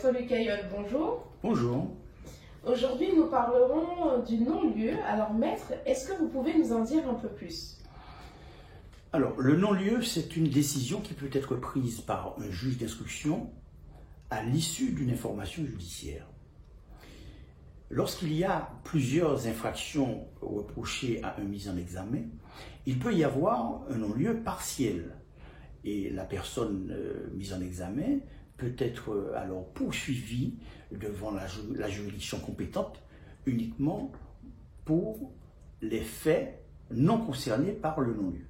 Maître Lucaillol, bonjour. Bonjour. Aujourd'hui, nous parlerons du non-lieu. Alors, Maître, est-ce que vous pouvez nous en dire un peu plus? Alors, le non-lieu, c'est une décision qui peut être prise par un juge d'instruction à l'issue d'une information judiciaire. Lorsqu'il y a plusieurs infractions reprochées à un mis en examen, il peut y avoir un non-lieu partiel. Et la personne mise en examen peut être alors poursuivie devant la juridiction compétente uniquement pour les faits non concernés par le non-lieu.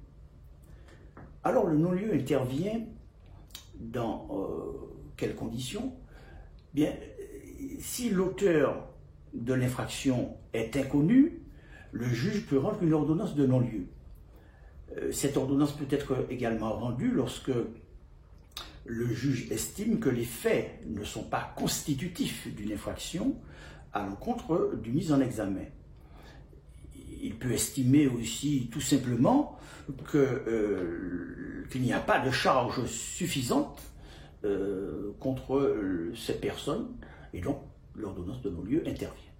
Alors le non-lieu intervient dans quelles conditions? Bien, si l'auteur de l'infraction est inconnu, le juge peut rendre une ordonnance de non-lieu. Cette ordonnance peut être également rendue lorsque le juge estime que les faits ne sont pas constitutifs d'une infraction à l'encontre du mis en examen. Il peut estimer aussi tout simplement qu'il n'y a pas de charge suffisante contre cette personne et donc l'ordonnance de non-lieu intervient.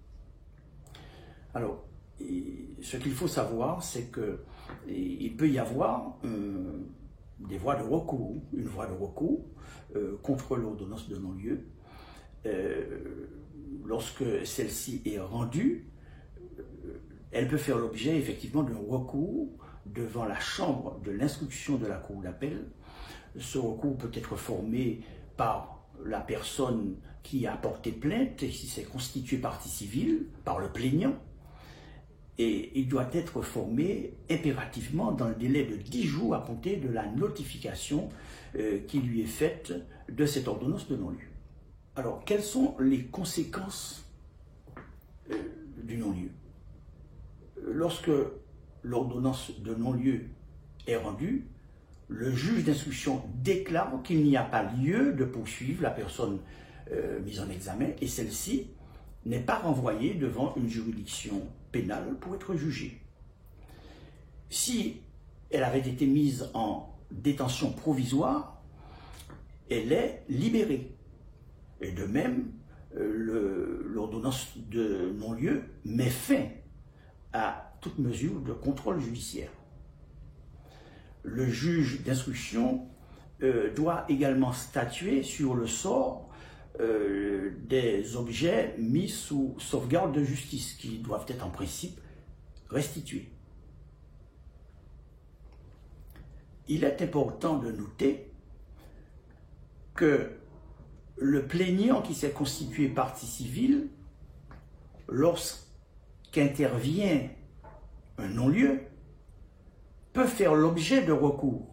Alors, ce qu'il faut savoir, c'est qu'il peut y avoir des voies de recours, une voie de recours contre l'ordonnance de non-lieu. Lorsque celle-ci est rendue, elle peut faire l'objet effectivement d'un recours devant la chambre de l'instruction de la cour d'appel. Ce recours peut être formé par la personne qui a porté plainte, et qui s'est constituée partie civile, par le plaignant, et il doit être formé impérativement dans le délai de 10 jours à compter de la notification qui lui est faite de cette ordonnance de non-lieu. Alors, quelles sont les conséquences du non-lieu? Lorsque l'ordonnance de non-lieu est rendue, le juge d'instruction déclare qu'il n'y a pas lieu de poursuivre la personne mise en examen et celle-ci n'est pas renvoyée devant une juridiction pénale pour être jugée. Si elle avait été mise en détention provisoire, elle est libérée. Et de même, l'ordonnance de non-lieu met fin à toute mesure de contrôle judiciaire. Le juge d'instruction doit également statuer sur le sort des objets mis sous sauvegarde de justice qui doivent être en principe restitués. Il est important de noter que le plaignant qui s'est constitué partie civile, lorsqu'intervient un non-lieu, peut faire l'objet de recours.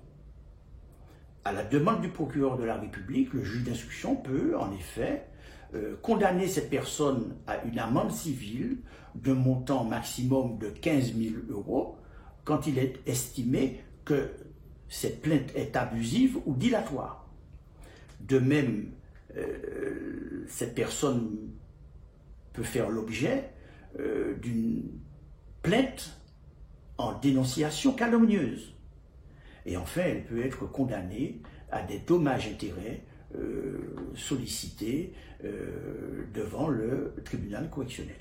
À la demande du procureur de la République, le juge d'instruction peut, en effet, condamner cette personne à une amende civile d'un montant maximum de 15 000 € quand il est estimé que cette plainte est abusive ou dilatoire. De même, cette personne peut faire l'objet d'une plainte en dénonciation calomnieuse. Et enfin, elle peut être condamnée à des dommages-intérêts sollicités devant le tribunal correctionnel.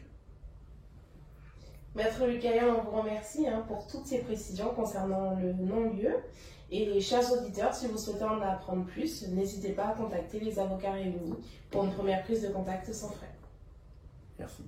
Maître Lucaillol, on vous remercie pour toutes ces précisions concernant le non-lieu. Et chers auditeurs, si vous souhaitez en apprendre plus, n'hésitez pas à contacter les avocats réunis pour une première prise de contact sans frais. Merci.